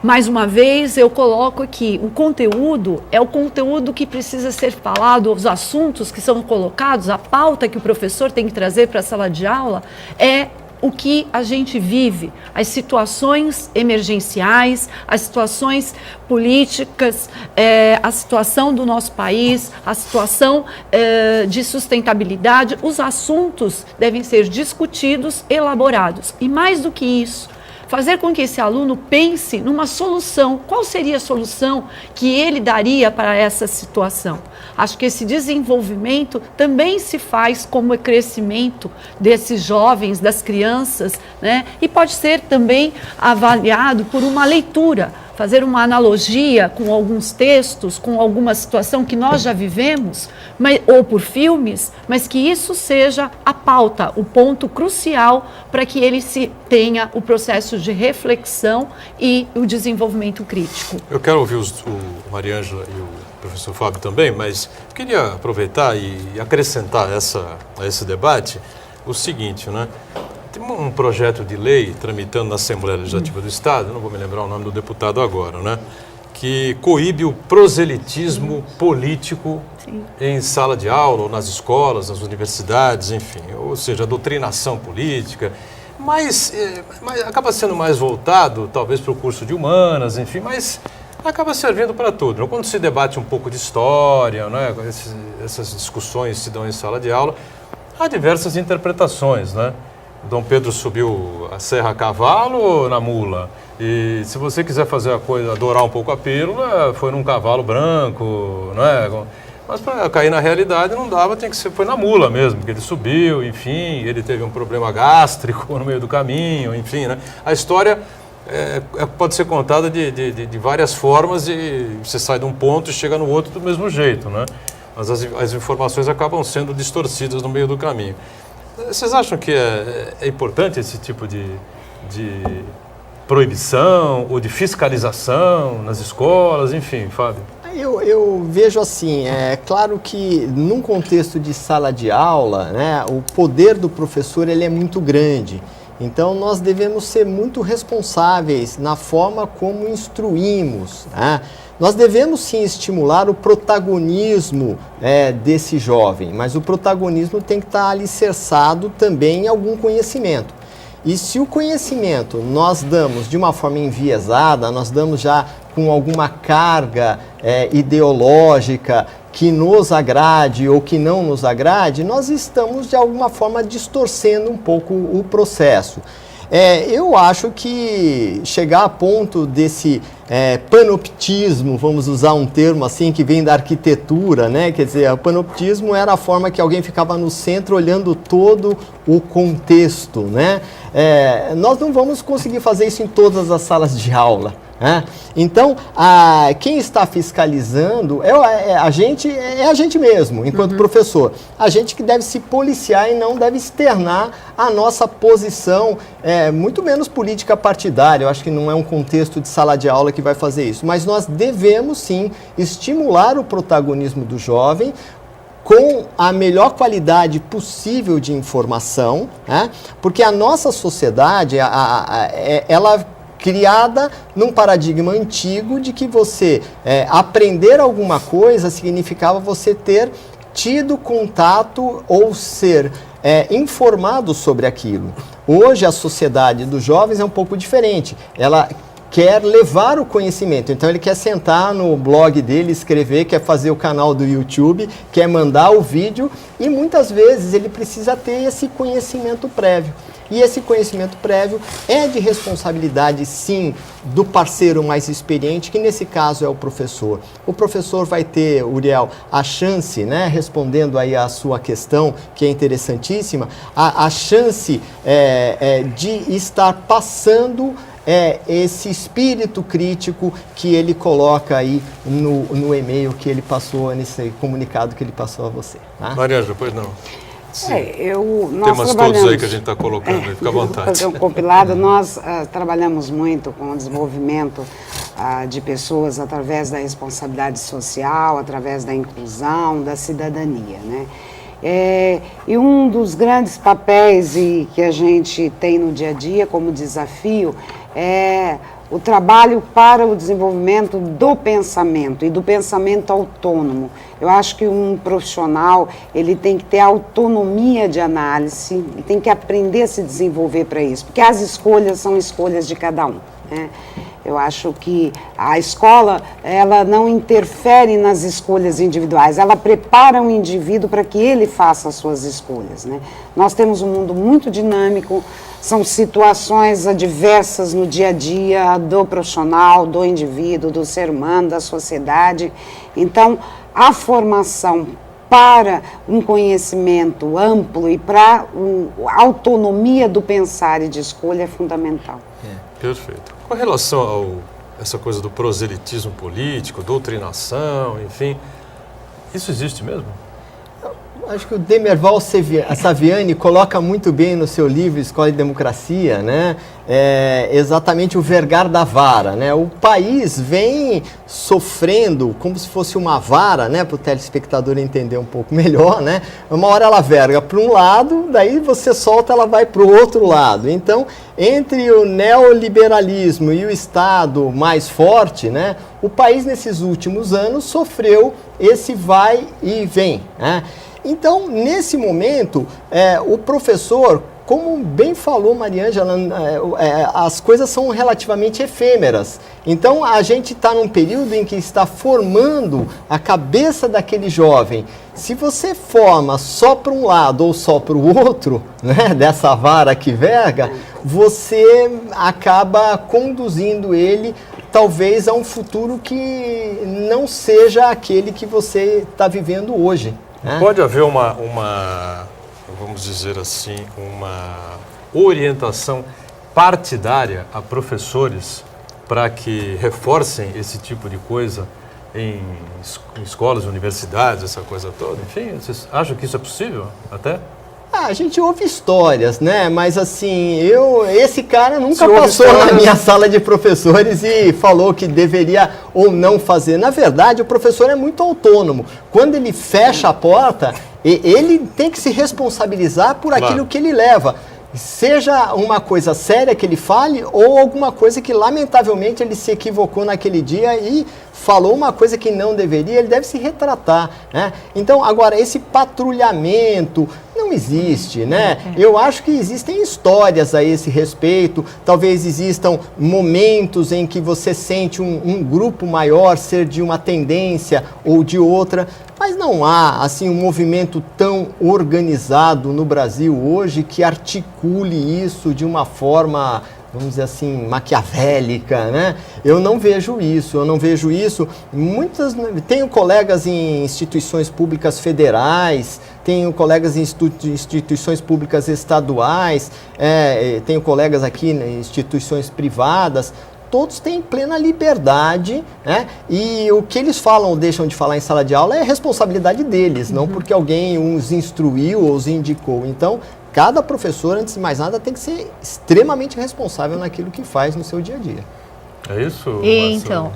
mais uma vez, eu coloco aqui, o conteúdo é o conteúdo que precisa ser falado, os assuntos que são colocados, a pauta que o professor tem que trazer para a sala de aula é o que a gente vive, as situações emergenciais, as situações políticas, a situação do nosso país, a situação de sustentabilidade. Os assuntos devem ser discutidos, elaborados. E mais do que isso, fazer com que esse aluno pense numa solução. Qual seria a solução que ele daria para essa situação? Acho que esse desenvolvimento também se faz como crescimento desses jovens, das crianças, né? E pode ser também avaliado por uma leitura, fazer uma analogia com alguns textos, com alguma situação que nós já vivemos, ou por filmes, mas que isso seja a pauta, o ponto crucial para que ele tenha o processo de reflexão e o desenvolvimento crítico. Eu quero ouvir o Mariângela e o professor Fábio também, mas queria aproveitar e acrescentar a esse debate o seguinte, né? Tem um projeto de lei tramitando na Assembleia Legislativa do Estado, não vou me lembrar o nome do deputado agora, né? Que coíbe o proselitismo político em sala de aula, ou nas escolas, nas universidades, enfim, ou seja, a doutrinação política, mas acaba sendo mais voltado, talvez, para o curso de humanas, enfim, mas acaba servindo para tudo. Quando se debate um pouco de história, né? Essas discussões se dão em sala de aula, há diversas interpretações, né? Dom Pedro subiu a serra a cavalo ou na mula? E se você quiser fazer a coisa, adorar um pouco a pílula, foi num cavalo branco, não é? Mas para cair na realidade não dava, foi na mula mesmo, porque ele subiu, enfim, ele teve um problema gástrico no meio do caminho, enfim, né? A história pode ser contada de várias formas e você sai de um ponto e chega no outro do mesmo jeito, né? Mas as informações acabam sendo distorcidas no meio do caminho. Vocês acham que é importante esse tipo de proibição ou de fiscalização nas escolas, enfim, Fábio? Eu vejo assim, é claro que num contexto de sala de aula, né, o poder do professor ele é muito grande. Então, nós devemos ser muito responsáveis na forma como instruímos, né? Nós devemos sim estimular o protagonismo desse jovem, mas o protagonismo tem que estar alicerçado também em algum conhecimento. E se o conhecimento nós damos de uma forma enviesada, nós damos já com alguma carga ideológica que nos agrade ou que não nos agrade, nós estamos de alguma forma distorcendo um pouco o processo. Eu acho que chegar a ponto desse panoptismo, vamos usar um termo assim que vem da arquitetura, né? Quer dizer, o panoptismo era a forma que alguém ficava no centro olhando todo o contexto, né? Nós não vamos conseguir fazer isso em todas as salas de aula. Então, quem está fiscalizando a gente mesmo, enquanto professor. A gente que deve se policiar e não deve externar a nossa posição, muito menos política partidária. Eu acho que não é um contexto de sala de aula que vai fazer isso. Mas nós devemos, sim, estimular o protagonismo do jovem com a melhor qualidade possível de informação, porque a nossa sociedade, ela criada num paradigma antigo de que você aprender alguma coisa significava você ter tido contato ou ser informado sobre aquilo. Hoje a sociedade dos jovens é um pouco diferente. Ela quer levar o conhecimento, então ele quer sentar no blog dele, escrever, quer fazer o canal do YouTube, quer mandar o vídeo e muitas vezes ele precisa ter esse conhecimento prévio. E esse conhecimento prévio é de responsabilidade, sim, do parceiro mais experiente, que nesse caso é o professor. O professor vai ter, Uriel, a chance, né, respondendo aí a sua questão, que é interessantíssima, a chance de estar passando esse espírito crítico que ele coloca aí no e-mail que ele passou, nesse comunicado que ele passou a você. Tá? Mariângela, depois não. Nós temas todos aí que a gente está colocando, fica à vontade. Fazer um compilado, nós trabalhamos muito com o desenvolvimento de pessoas através da responsabilidade social, através da inclusão, da cidadania, né? E um dos grandes papéis que a gente tem no dia a dia como desafio é o trabalho para o desenvolvimento do pensamento e do pensamento autônomo. Eu acho que um profissional, ele tem que ter autonomia de análise e tem que aprender a se desenvolver para isso, porque as escolhas são escolhas de cada um, né? Eu acho que a escola, ela não interfere nas escolhas individuais, ela prepara o indivíduo para que ele faça as suas escolhas, né? Nós temos um mundo muito dinâmico, são situações adversas no dia a dia do profissional, do indivíduo, do ser humano, da sociedade. Então, a formação para um conhecimento amplo e para a autonomia do pensar e de escolha é fundamental. Perfeito. Com relação a essa coisa do proselitismo político, doutrinação, enfim, isso existe mesmo? Acho que o Demerval Saviani coloca muito bem no seu livro Escola de Democracia, né? Exatamente o vergar da vara, né? O país vem sofrendo como se fosse uma vara, né? Para o telespectador entender um pouco melhor, né? Uma hora ela verga para um lado, daí você solta, ela vai para o outro lado. Então, entre o neoliberalismo e o Estado mais forte, né? O país nesses últimos anos sofreu esse vai e vem, né? Então, nesse momento, o professor, como bem falou Mariângela, as coisas são relativamente efêmeras. Então, a gente está num período em que está formando a cabeça daquele jovem. Se você forma só para um lado ou só para o outro, né, dessa vara que verga, você acaba conduzindo ele talvez a um futuro que não seja aquele que você está vivendo hoje. Pode haver vamos dizer assim, uma orientação partidária a professores para que reforcem esse tipo de coisa em escolas, universidades, essa coisa toda? Enfim, vocês acham que isso é possível até? A gente ouve histórias, né? Mas assim, esse cara nunca passou na minha sala de professores e falou que deveria ou não fazer. Na verdade, o professor é muito autônomo. Quando ele fecha a porta, ele tem que se responsabilizar por aquilo que ele leva. seja uma coisa séria que ele fale ou alguma coisa que lamentavelmente ele se equivocou naquele dia e falou uma coisa que não deveria, ele deve se retratar, né? Então, agora, esse patrulhamento não existe, né? Eu acho que existem histórias a esse respeito, talvez existam momentos em que você sente um grupo maior ser de uma tendência ou de outra, mas não há, assim, um movimento tão organizado no Brasil hoje que articule isso de uma forma, vamos dizer assim, maquiavélica, né? Eu não vejo isso. Tenho colegas em instituições públicas federais, tenho colegas em instituições públicas estaduais, tenho colegas aqui em instituições privadas. Todos têm plena liberdade, né? E o que eles falam ou deixam de falar em sala de aula é responsabilidade deles, não porque alguém os instruiu ou os indicou. Então, cada professor, antes de mais nada, tem que ser extremamente responsável naquilo que faz no seu dia a dia. É isso? Então,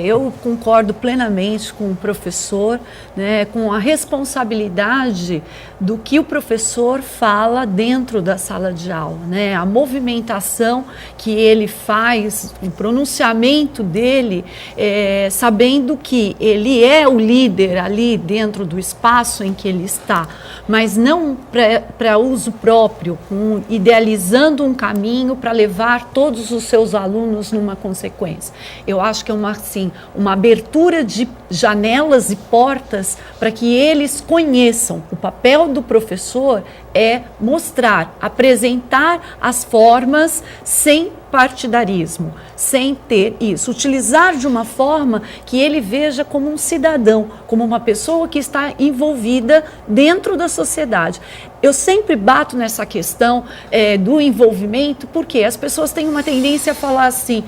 eu concordo plenamente com o professor, né, com a responsabilidade do que o professor fala dentro da sala de aula, né, a movimentação que ele faz, o pronunciamento dele, sabendo que ele é o líder ali dentro do espaço em que ele está, mas não para uso próprio, idealizando um caminho para levar todos os seus alunos numa consequência. Eu acho que é uma abertura de janelas e portas para que eles conheçam. O papel do professor é mostrar, apresentar as formas sem partidarismo, sem ter isso, utilizar de uma forma que ele veja como um cidadão, como uma pessoa que está envolvida dentro da sociedade. Eu sempre bato nessa questão do envolvimento, porque as pessoas têm uma tendência a falar assim,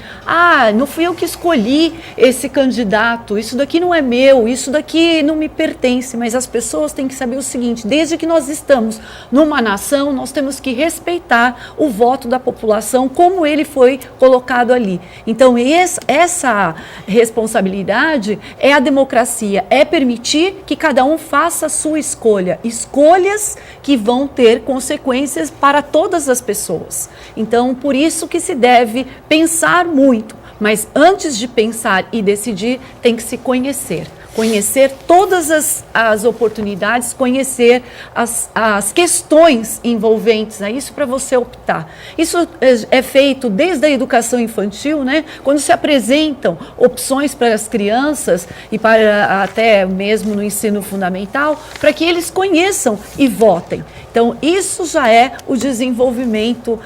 não fui eu que escolhi esse candidato, isso daqui não é meu, isso daqui não me pertence, mas as pessoas têm que saber o seguinte, desde que nós estamos numa nação, nós temos que respeitar o voto da população, como ele foi colocado ali. Então, essa responsabilidade é a democracia, é permitir que cada um faça a sua escolha, escolhas que vão ter consequências para todas as pessoas. Então, por isso que se deve pensar muito, mas antes de pensar e decidir, tem que se conhecer. Conhecer todas as oportunidades, conhecer as questões envolventes a isso para você optar. Isso é feito desde a educação infantil, né? Quando se apresentam opções para as crianças e para até mesmo no ensino fundamental, para que eles conheçam e votem. Então, isso já é o desenvolvimento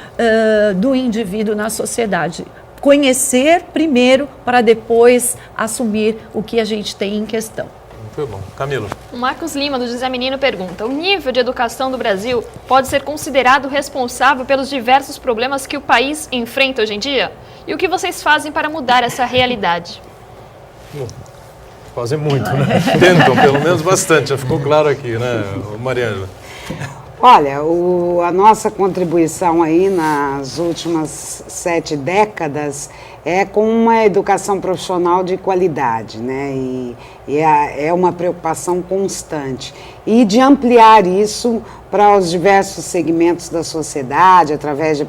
do indivíduo na sociedade. Conhecer primeiro para depois assumir o que a gente tem em questão. Muito bom. Camilo. O Marcos Lima, do José Menino, pergunta: o nível de educação do Brasil pode ser considerado responsável pelos diversos problemas que o país enfrenta hoje em dia? E o que vocês fazem para mudar essa realidade? Fazem muito, né? Tentam, pelo menos bastante. Já ficou claro aqui, né, Mariângela? Olha, a nossa contribuição aí nas últimas 7 décadas é com uma educação profissional de qualidade, né? E é uma preocupação constante. E de ampliar isso para os diversos segmentos da sociedade, através de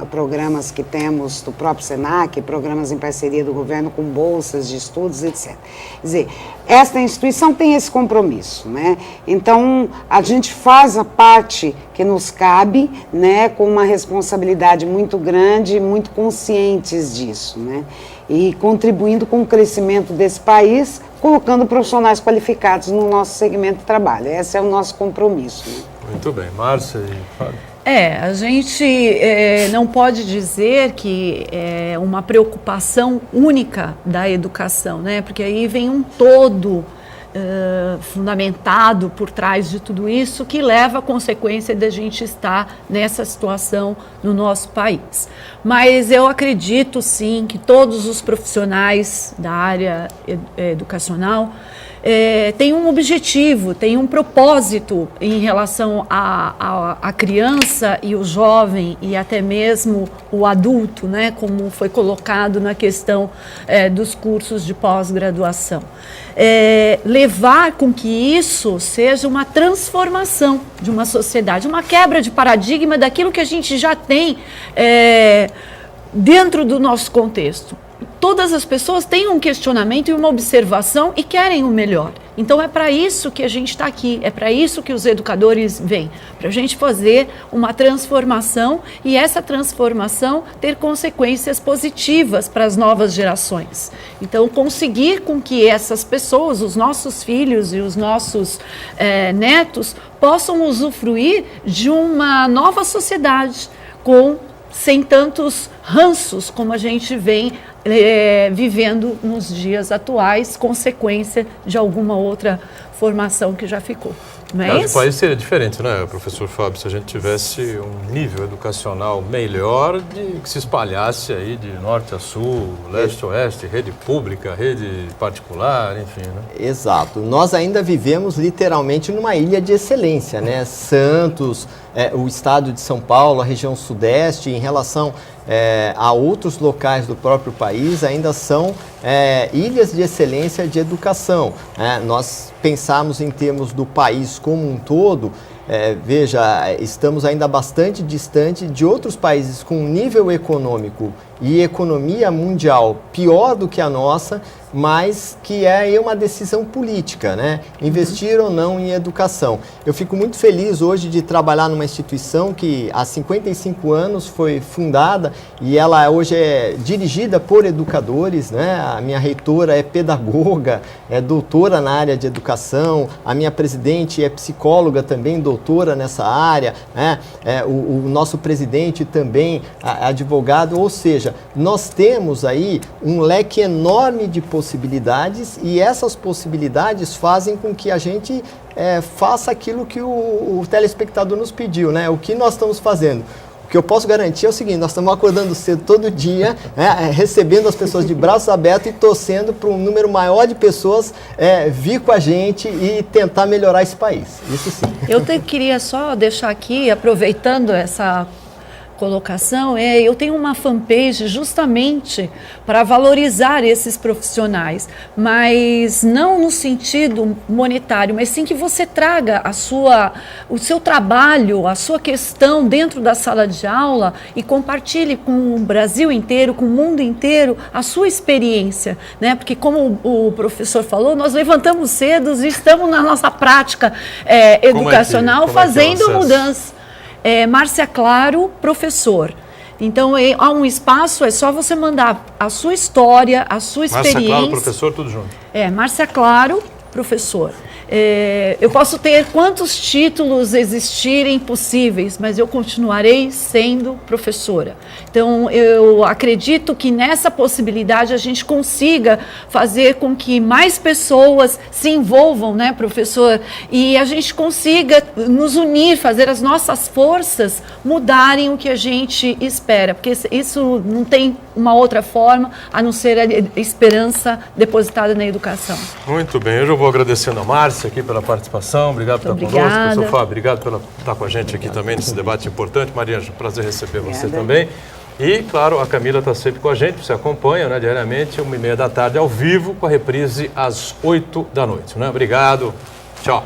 programas que temos do próprio SENAC, programas em parceria do governo com bolsas de estudos, etc. Quer dizer, esta instituição tem esse compromisso, né? Então, a gente faz a parte que nos cabe, né, com uma responsabilidade muito grande e muito conscientes disso, né? E contribuindo com o crescimento desse país, colocando profissionais qualificados no nosso segmento de trabalho. Esse é o nosso compromisso, né? Muito bem. Márcia e Fábio. A gente não pode dizer que é uma preocupação única da educação, né? Porque aí vem um todo fundamentado por trás de tudo isso que leva à consequência de a gente estar nessa situação no nosso país. Mas eu acredito sim que todos os profissionais da área educacional tem um objetivo, tem um propósito em relação à criança e o jovem e até mesmo o adulto, né, como foi colocado na questão dos cursos de pós-graduação. levar com que isso seja uma transformação de uma sociedade, uma quebra de paradigma daquilo que a gente já tem dentro do nosso contexto. Todas as pessoas têm um questionamento e uma observação e querem o melhor. Então é para isso que a gente está aqui, é para isso que os educadores vêm, para a gente fazer uma transformação e essa transformação ter consequências positivas para as novas gerações. Então conseguir com que essas pessoas, os nossos filhos e os nossos netos, possam usufruir de uma nova sociedade sem tantos ranços como a gente vem vivendo nos dias atuais, consequência de alguma outra formação que já ficou. Não é isso? O país seria diferente, né, professor Fábio, se a gente tivesse um nível educacional melhor que se espalhasse aí de norte a sul, leste a oeste, rede pública, rede particular, enfim, né? Exato. Nós ainda vivemos literalmente numa ilha de excelência, né? Santos, o estado de São Paulo, a região sudeste, em relação a outros locais do próprio país, ainda são ilhas de excelência de educação. Nós pensarmos em termos do país como um todo, veja, estamos ainda bastante distante de outros países com nível econômico e economia mundial pior do que a nossa, mas que é uma decisão política, né? Investir ou não em educação. Eu fico muito feliz hoje de trabalhar numa instituição que há 55 anos foi fundada e ela hoje é dirigida por educadores, né? A minha reitora é pedagoga, é doutora na área de educação, a minha presidente é psicóloga também, doutora nessa área, né? O nosso presidente também advogado, ou seja, nós temos aí um leque enorme de possibilidades e essas possibilidades fazem com que a gente faça aquilo que o telespectador nos pediu, né? O que nós estamos fazendo? O que eu posso garantir é o seguinte, nós estamos acordando cedo todo dia, recebendo as pessoas de braços abertos e torcendo para um número maior de pessoas vir com a gente e tentar melhorar esse país. Isso sim. Eu queria só deixar aqui, aproveitando essa colocação, eu tenho uma fanpage justamente para valorizar esses profissionais, mas não no sentido monetário, mas sim que você traga o seu trabalho, a sua questão dentro da sala de aula e compartilhe com o Brasil inteiro, com o mundo inteiro, a sua experiência, né? Porque como o professor falou, nós levantamos cedo e estamos na nossa prática educacional fazendo mudança. Márcia Claro, professor. Então, há um espaço, é só você mandar a sua história, a sua experiência. Márcia Claro, professor, tudo junto. Márcia Claro, professor. Eu posso ter quantos títulos existirem possíveis, mas eu continuarei sendo professora. Então, eu acredito que nessa possibilidade a gente consiga fazer com que mais pessoas se envolvam, né, professor? E a gente consiga nos unir, fazer as nossas forças mudarem o que a gente espera, porque isso não tem uma outra forma a não ser a esperança depositada na educação. Muito bem, hoje eu vou agradecendo a Márcia aqui pela participação, obrigado por estar conosco. Professor Fábio, obrigado por estar com a gente aqui também nesse debate importante. Maria Ângela, prazer receber você também. E, claro, a Camila está sempre com a gente, você acompanha, né, diariamente, 1h30 da tarde, ao vivo, com a reprise às 8 da noite. Né? Obrigado, tchau.